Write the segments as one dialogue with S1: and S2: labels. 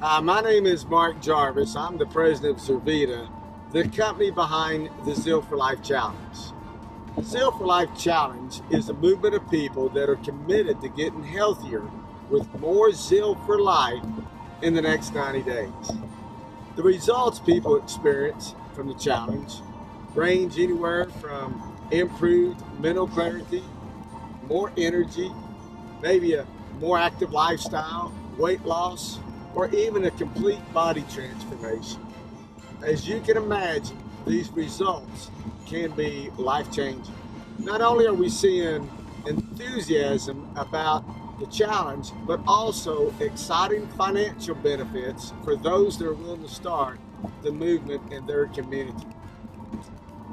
S1: My name is Mark Jarvis. I'm the president of Zervita, the company behind the Zeal for Life Challenge. The Zeal for Life Challenge is a movement of people that are committed to getting healthier with more zeal for life in the next 90 days. The results people experience from the challenge range anywhere from improved mental clarity, more energy, maybe a more active lifestyle, weight loss, or even a complete body transformation. As you can imagine, these results can be life-changing. Not only are we seeing enthusiasm about the challenge, but also exciting financial benefits for those that are willing to start the movement in their community.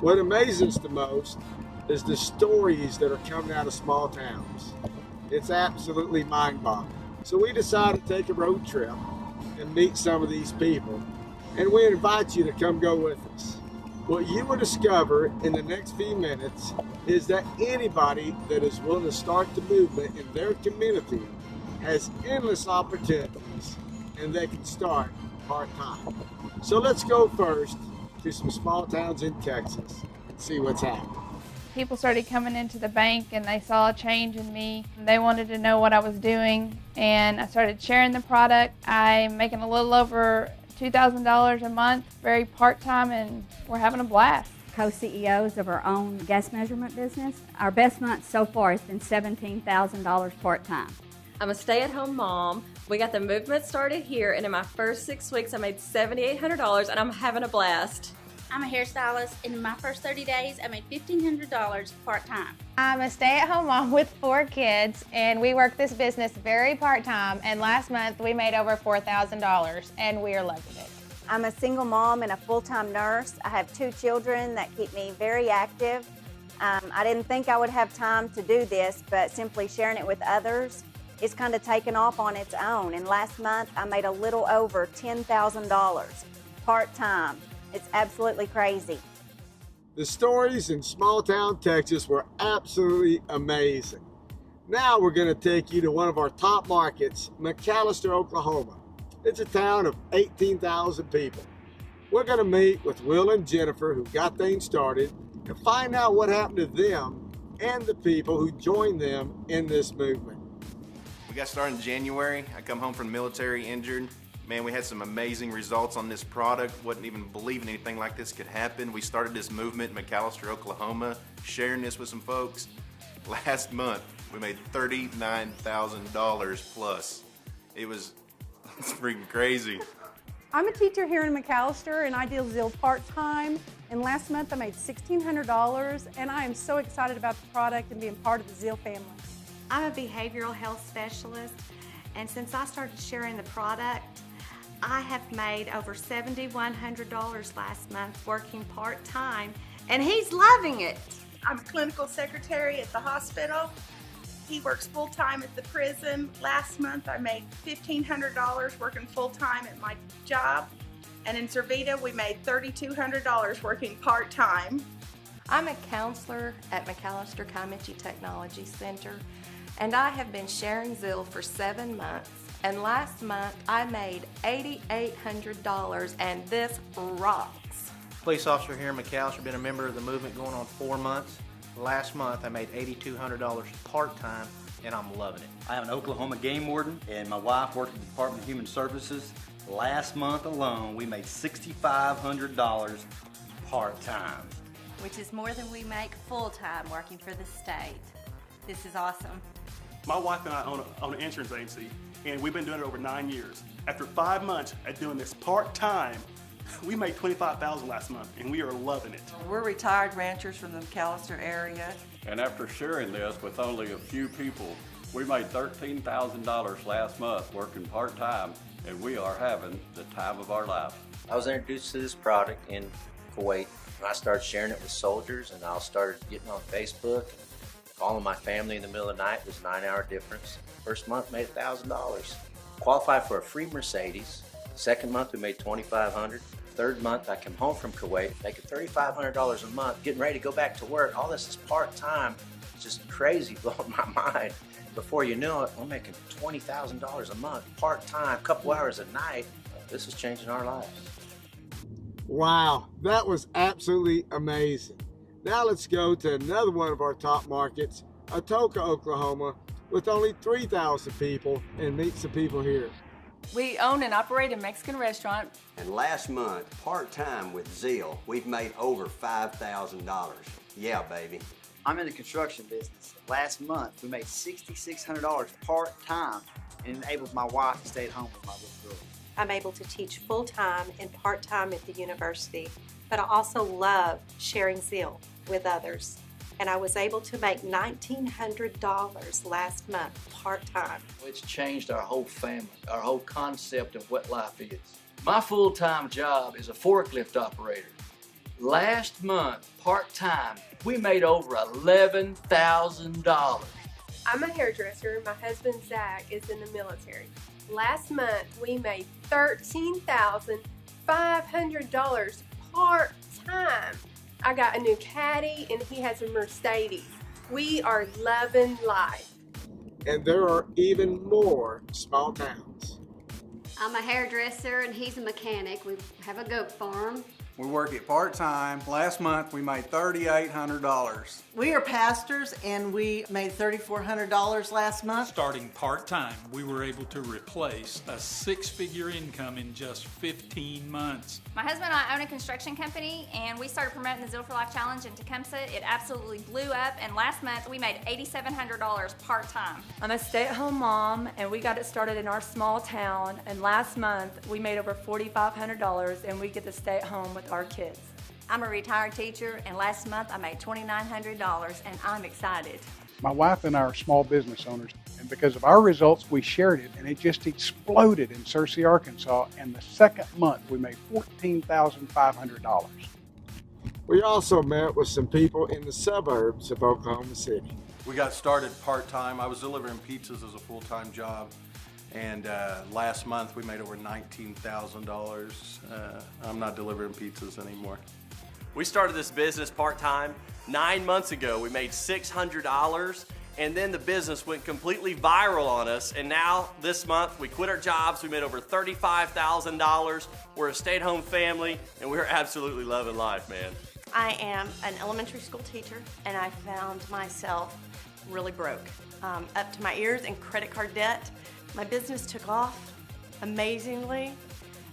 S1: What amazes the most is the stories that are coming out of small towns. It's absolutely mind-boggling. So we decided to take a road trip and meet some of these people, and we invite you to come go with us. What you will discover in the next few minutes is that anybody that is willing to start the movement in their community has endless opportunities, and they can start part-time. So let's go first to some small towns in Texas and see what's happening.
S2: People started coming into the bank and they saw a change in me. They wanted to know what I was doing, and I started sharing the product. I'm making a little over $2,000 a month, very part-time, and we're having a blast.
S3: Co-CEOs of our own gas measurement business. Our best month so far has been $17,000 part-time.
S4: I'm a stay-at-home mom. We got the movement started here, and in my first 6 weeks I made $7,800, and I'm having a blast.
S5: I'm a hairstylist, and in my first 30 days, I made $1,500 part-time.
S6: I'm a stay-at-home mom with 4 kids, and we work this business very part-time, and last month we made over $4,000, and we are loving it.
S7: I'm a single mom and a full-time nurse. I have 2 children that keep me very active. I didn't think I would have time to do this, but simply sharing it with others, it's kind of taken off on its own. And last month, I made a little over $10,000 part-time. It's absolutely crazy.
S1: The stories in small town Texas were absolutely amazing. Now we're going to take you to one of our top markets, McAlester, Oklahoma. It's a town of 18,000 people. We're going to meet with Will and Jennifer, who got things started, and find out what happened to them and the people who joined them in this movement.
S8: We got started in January. I come home from the military injured. Man, we had some amazing results on this product. Wasn't even believing anything like this could happen. We started this movement in McAlester, Oklahoma, sharing this with some folks. Last month, we made $39,000 plus. It's freaking crazy.
S9: I'm a teacher here in McAlester, and I deal Zeal part-time. And last month I made $1,600, and I am so excited about the product and being part of the Zeal family.
S10: I'm a behavioral health specialist, and since I started sharing the product, I have made over $7,100 last month working part-time, and he's loving it.
S11: I'm a clinical secretary at the hospital. He works full-time at the prison. Last month I made $1,500 working full-time at my job, and in Zervita we made $3,200 working part-time.
S4: I'm a counselor at McAlester Comanche Technology Center, and I have been sharing Zeal for 7 months. And last month I made $8,800, and this rocks.
S12: Police officer here in McAlester, been a member of the movement going on 4 months. Last month I made $8,200 part-time, and I'm loving it.
S13: I am an Oklahoma game warden, and my wife works at the Department of Human Services. Last month alone we made $6,500 part-time.
S5: Which is more than we make full-time working for the state. This is awesome.
S14: My wife and I own an insurance agency, and we've been doing it over 9 years. After 5 months at doing this part-time, we made $25,000 last month, and we are loving it.
S15: We're retired ranchers from the McAlester area.
S16: And after sharing this with only a few people, we made $13,000 last month working part-time, and we are having the time of our life.
S17: I was introduced to this product in Kuwait. I started sharing it with soldiers, and I started getting on Facebook. Calling my family in the middle of the night was a 9-hour difference. First month made $1,000. Qualified for a free Mercedes. Second month we made $2,500. Third month I came home from Kuwait, making $3,500 a month, getting ready to go back to work. All this is part-time, just crazy, blowing my mind. Before you know it, we're making $20,000 a month, part-time, couple hours a night. This is changing our lives.
S1: Wow, that was absolutely amazing. Now let's go to another one of our top markets, Atoka, Oklahoma, with only 3,000 people, and meet some people here.
S18: We own and operate a Mexican restaurant.
S19: And last month, part-time with Zeal, we've made over $5,000. Yeah, baby.
S20: I'm in the construction business. Last month, we made $6,600 part-time and enabled my wife to stay at home with my little girl.
S21: I'm able to teach full-time and part-time at the university, but I also love sharing Zeal with others. And I was able to make $1,900 last month part-time.
S22: It's changed our whole family, our whole concept of what life is. My full-time job is a forklift operator. Last month, part-time, we made over $11,000.
S23: I'm a hairdresser. My husband, Zach, is in the military. Last month, we made $13,500 part-time. I got a new caddy, and he has a Mercedes. We are loving life.
S1: And there are even more small towns.
S24: I'm a hairdresser, and he's a mechanic. We have a goat farm.
S25: We work it part-time. Last month, we made $3,800.
S26: We are pastors, and we made $3,400 last month.
S27: Starting part-time, we were able to replace a six-figure income in just 15 months.
S28: My husband and I own a construction company, and we started promoting the Zeal for Life Challenge in Tecumseh. It absolutely blew up, and last month we made $8,700 part-time.
S18: I'm a stay-at-home mom, and we got it started in our small town, and last month we made over $4,500, and we get to stay at home with our kids.
S29: I'm a retired teacher, and last month I made $2,900, and I'm excited.
S30: My wife and I are small business owners, and because of our results, we shared it, and it just exploded in Searcy, Arkansas, and the second month we made $14,500.
S1: We also met with some people in the suburbs of Oklahoma City.
S31: We got started part-time. I was delivering pizzas as a full-time job. And last month we made over $19,000. I'm not delivering pizzas anymore.
S32: We started this business part-time 9 months ago. We made $600, and then the business went completely viral on us. And now this month we quit our jobs. We made over $35,000. We're a stay-at-home family, and we're absolutely loving life, man.
S21: I am an elementary school teacher, and I found myself really broke, up to my ears in credit card debt. My business took off amazingly,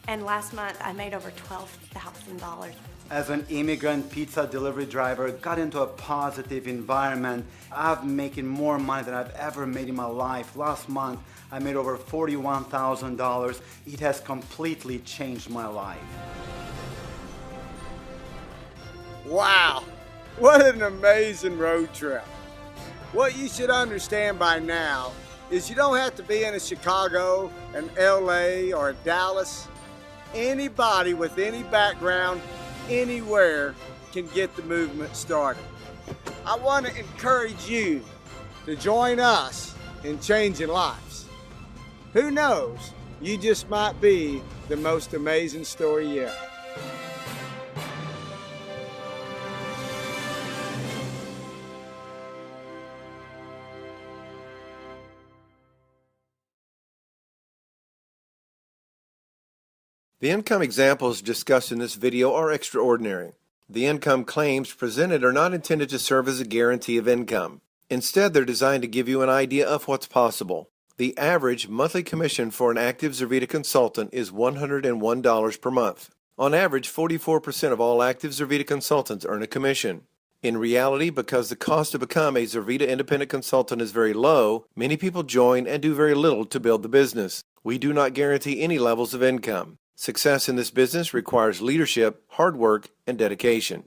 S21: and last month I made over $12,000.
S20: As an immigrant pizza delivery driver, got into a positive environment. I'm making more money than I've ever made in my life. Last month I made over $41,000. It has completely changed my life.
S1: Wow, what an amazing road trip. What you should understand by now is you don't have to be in a Chicago, an LA, or a Dallas. Anybody with any background, anywhere, can get the movement started. I want to encourage you to join us in changing lives. Who knows, you just might be the most amazing story yet.
S33: The income examples discussed in this video are extraordinary. The income claims presented are not intended to serve as a guarantee of income. Instead, they're designed to give you an idea of what's possible. The average monthly commission for an active Zervita consultant is $101 per month. On average, 44% of all active Zervita consultants earn a commission. In reality, because the cost to become a Zervita independent consultant is very low, many people join and do very little to build the business. We do not guarantee any levels of income. Success in this business requires leadership, hard work, and dedication.